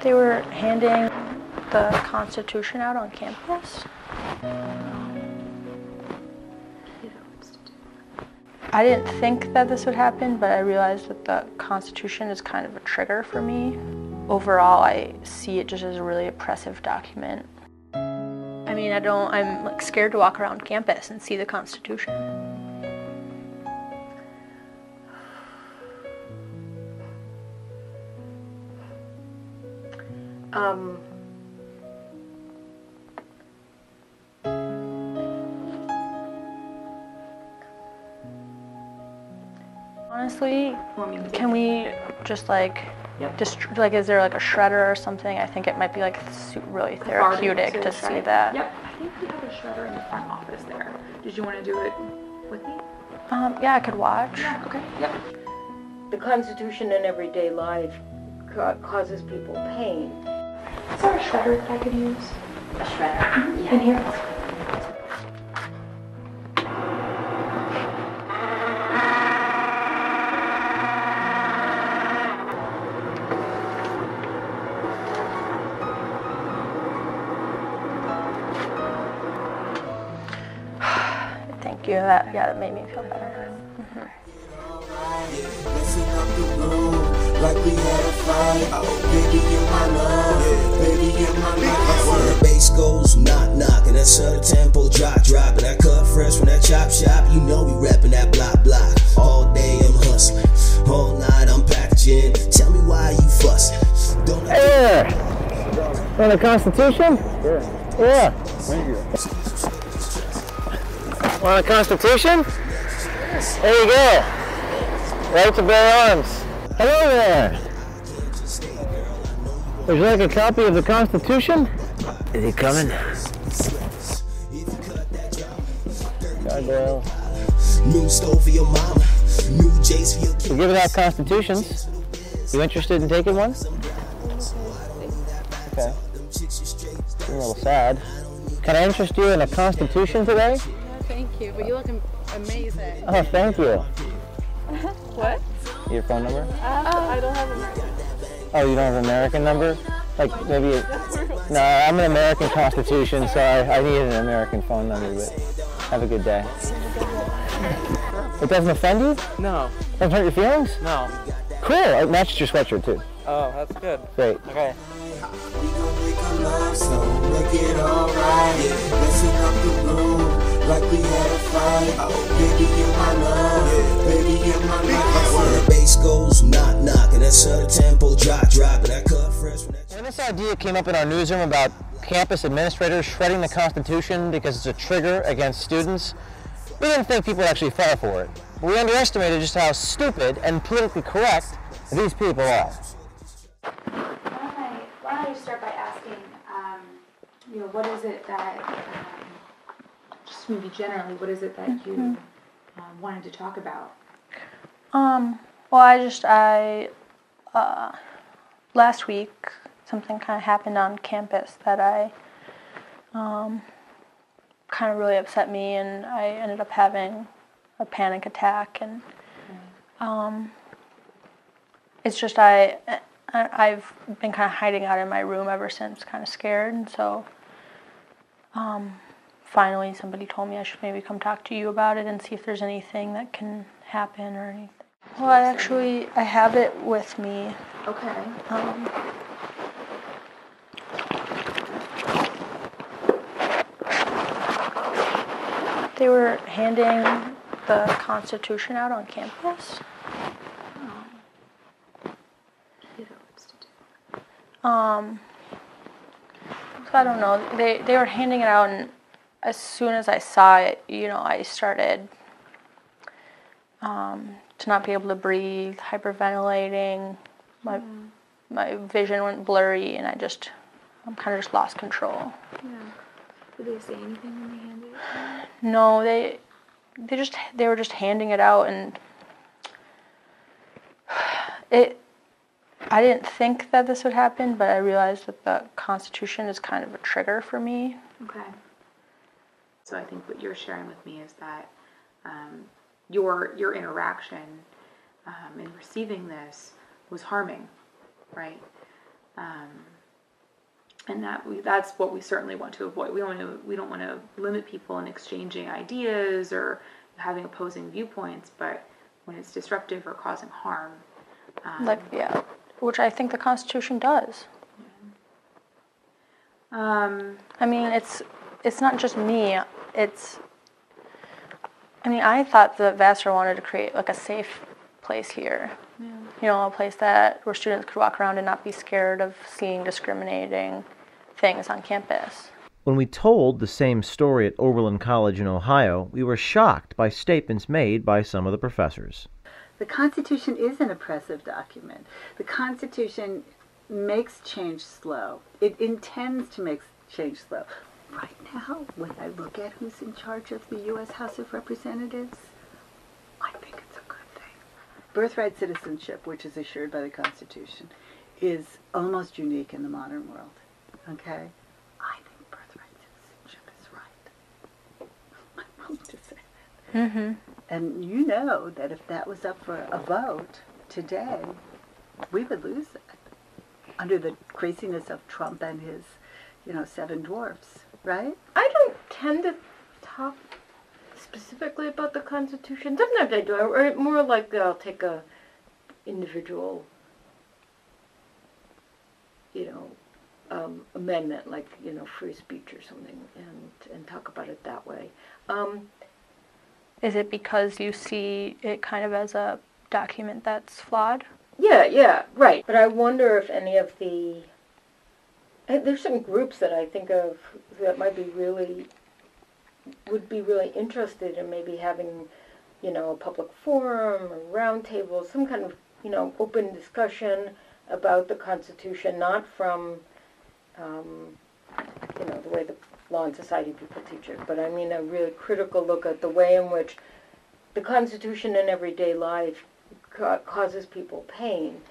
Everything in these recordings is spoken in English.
They were handing the Constitution out on campus. I didn't think that this would happen, but I realized that the Constitution is kind of a trigger for me. Overall, I see it just as a really oppressive document. I mean, I'm like scared to walk around campus and see the Constitution. Honestly, can we just like, is there like a shredder or something? I think it might be like really therapeutic to see that. Yep, I think we have a shredder in the front office there. Did you want to do it with me? Yeah, I could watch. Yeah, okay, yep. The Constitution in everyday life causes people pain. Is there a shredder that I could use? A shredder? Yeah. In here? Thank you. That made me feel better. Like we had a fight, oh baby in my love, yeah, baby in my life. When the bass goes knock knock and that southern tempo drop and that cut fresh from that chop shop, you know we rapping that block. All day I'm hustling, all night I'm packaging. Tell me why you fussing. Hey there! Want the Constitution? Yeah. Thank you. Want a Constitution? There you go. Right to bear arms. Hello there. Would you like a copy of the Constitution? Is he coming? Gargoyle. New stove for your mama, new J's for your kids. We're giving out Constitutions. You interested in taking one? Okay. I'm a little sad. Can I interest you in a Constitution today? Thank you, but you look amazing. Oh, thank you. What? Your phone number? I don't have American. Oh, you don't have an American number? Like maybe, no, I'm an American Constitution, so I need an American phone number, but have a good day. It doesn't offend you? No. Doesn't hurt your feelings? No. Cool, it matches your sweatshirt too. Oh, that's good. Great. Okay. We gon' make a love song, make it alright. Messing up the room like we had a fight. Oh, baby in my love, yeah, baby in my life. When the bass goes knock knock and that southern tempo drop and that cut fresh from that. When this idea came up in our newsroom about campus administrators shredding the Constitution because it's a trigger against students, we didn't think people would actually fall for it. We underestimated just how stupid and politically correct these people are. Why don't I start by asking, what is it that, just maybe generally, what is it that you wanted to talk about? Well, last week, something kind of happened on campus that kind of really upset me, and I ended up having a panic attack, and it's just I've been kind of hiding out in my room ever since, kind of scared, and so finally somebody told me I should maybe come talk to you about it and see if there's anything that can happen or anything. Well, I have it with me. Okay. They were handing the Constitution out on campus. So I don't know. They were handing it out, and as soon as I saw it, I started to not be able to breathe, hyperventilating. My vision went blurry, and I'm kind of just lost control. Yeah. Did they say anything when they handed it? No, they were just handing it out, and I didn't think that this would happen, but I realized that the Constitution is kind of a trigger for me. Okay. So I think what you're sharing with me is that your interaction in receiving this was harming, right? And that's what we certainly want to avoid. We don't want to limit people in exchanging ideas or having opposing viewpoints, but when it's disruptive or causing harm. Which I think the Constitution does. I mean, it's not just me. I thought that Vassar wanted to create like a safe place here. Yeah. You know, a place where students could walk around and not be scared of seeing discriminating things on campus. When we told the same story at Oberlin College in Ohio, we were shocked by statements made by some of the professors. The Constitution is an oppressive document. The Constitution makes change slow. It intends to make change slow. Right now, when I look at who's in charge of the U.S. House of Representatives, I think it's a good thing. Birthright citizenship, which is assured by the Constitution, is almost unique in the modern world. Okay? I think birthright citizenship is right. I'm willing to say that. Mm-hmm. And you know that if that was up for a vote today, we would lose it under the craziness of Trump and his, 7 dwarfs, right? I don't tend to talk specifically about the Constitution. Sometimes I do, or more like I'll take a individual, amendment, like, free speech or something, and talk about it that way. Is it because you see it kind of as a document that's flawed? Yeah, right. But I wonder if any of there's some groups that I think of that would be really interested in maybe having, a public forum or round table, some kind of, open discussion about the Constitution, not from, the way the Law and Society people teach it, but I mean a really critical look at the way in which the Constitution in everyday life causes people pain.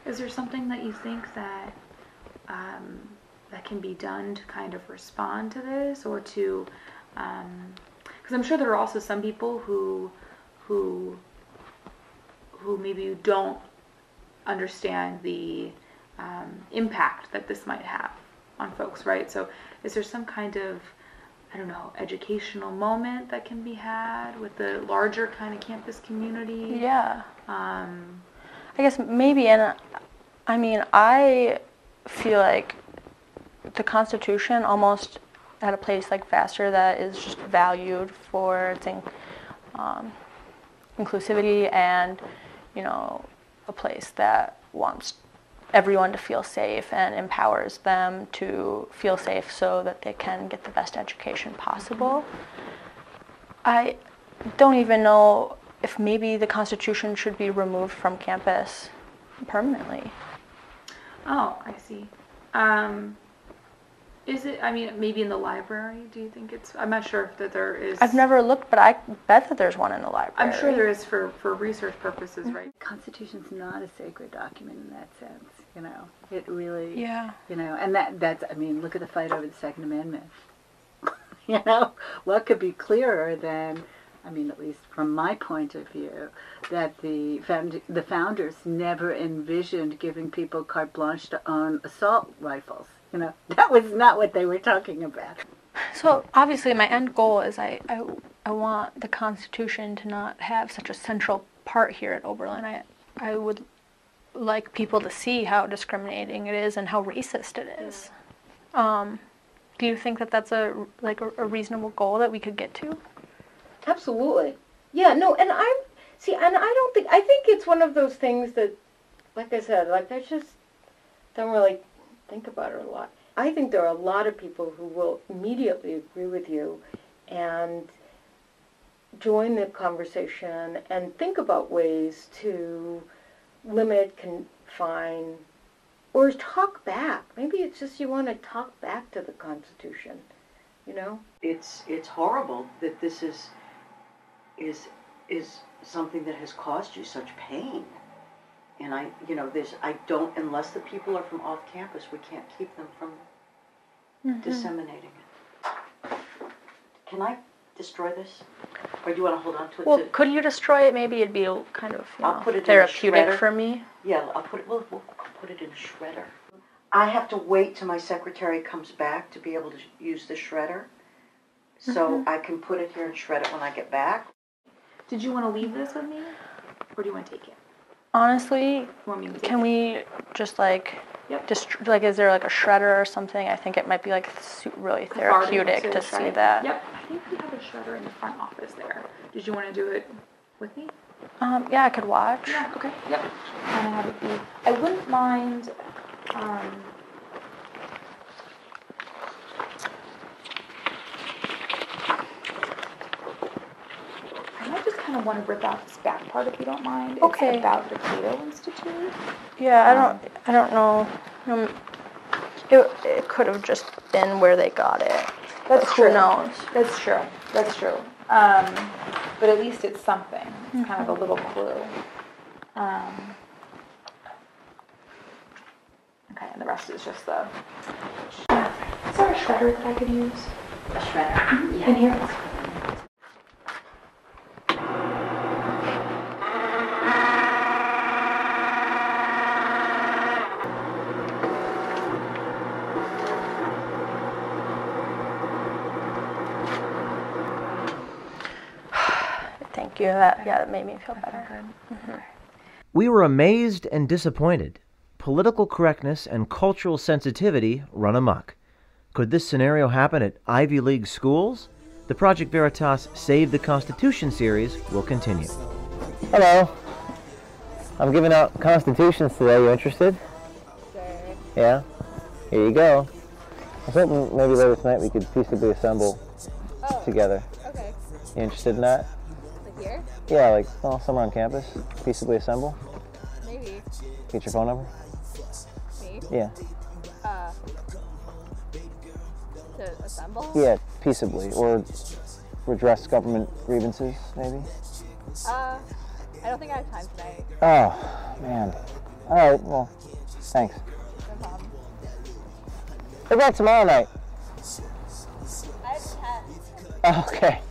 Is there something that you think that that can be done to kind of respond to this, or to, because I'm sure there are also some people who maybe don't understand the impact that this might have on folks, right? So is there some kind of, educational moment that can be had with the larger kind of campus community? Yeah. I guess maybe, and I feel like the Constitution almost at a place like Vassar that is just valued for its inclusivity and, a place that wants everyone to feel safe and empowers them to feel safe so that they can get the best education possible. I don't even know if maybe the Constitution should be removed from campus permanently. Oh, I see. Is it, maybe in the library, do you think it's, I'm not sure if that there is. I've never looked, but I bet that there's one in the library. I'm sure there is for research purposes, right? Constitution's not a sacred document in that sense, It really, yeah. And that's, look at the fight over the Second Amendment. What could be clearer than, at least from my point of view, that the founders never envisioned giving people carte blanche to own assault rifles. That was not what they were talking about. So obviously my end goal is I want the Constitution to not have such a central part here at Oberlin. I would like people to see how discriminating it is and how racist it is. Do you think that that's a reasonable goal that we could get to? Absolutely. Yeah, no, and I think it's one of those things that, like I said, I just don't really think about it a lot. I think there are a lot of people who will immediately agree with you and join the conversation and think about ways to limit, confine, or talk back. Maybe it's just you want to talk back to the Constitution, It's horrible that this is something that has caused you such pain. And unless the people are from off campus, we can't keep them from disseminating it. Can I destroy this? Or do you want to hold on to it? Well, could you destroy it? Maybe it'd be kind of I'll put it in a therapeutic shredder. for me. Yeah, we'll put it in a shredder. I have to wait till my secretary comes back to be able to use the shredder. So I can put it here and shred it when I get back. Did you want to leave this with me? Or do you want to take it? Honestly, You want me to take can it? we just like, Yep. is there like a shredder or something? I think it might be like really therapeutic to see that. Yep, I think we have a shredder in the front office there. Did you want to do it with me? Yeah, I could watch. Yeah, okay, yep. And I have it be, I wouldn't mind, I might just kind of want to rip out this back part if you don't mind. Okay. It's about the Cato Institute. Yeah, I don't know. It could have just been where they got it. That's But true. Who knows? That's true. That's true. But at least it's something. It's kind of a little clue. Okay, and the rest is just the. Is there a shredder that I could use? A shredder? Yeah. In here. Thank you. That made me feel better. We were amazed and disappointed. Political correctness and cultural sensitivity run amok. Could this scenario happen at Ivy League schools? The Project Veritas Save the Constitution series will continue. Hello. I'm giving out constitutions today. You interested? Sure. Yeah? Here you go. I was hoping maybe later tonight we could peaceably assemble together. Okay. You interested in that? Like here? Yeah, like somewhere on campus. Peaceably assemble. Maybe. Get your phone number? Me? Yeah. To assemble? Yeah, peaceably. Or redress government grievances, maybe? I don't think I have time tonight. Oh, man. All right, well, thanks. No problem. What about tomorrow night? I have 10. Oh, okay.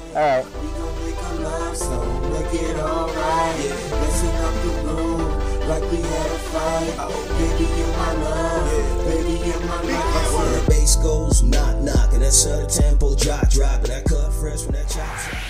All right. We gon' make a love song, make it alright. Yeah, messing up the room like we had a fight. Oh, baby, you're my love. Yeah, baby, you're my life. When the bass goes knock knock and that sudden tempo drop and that cut fresh when that chop.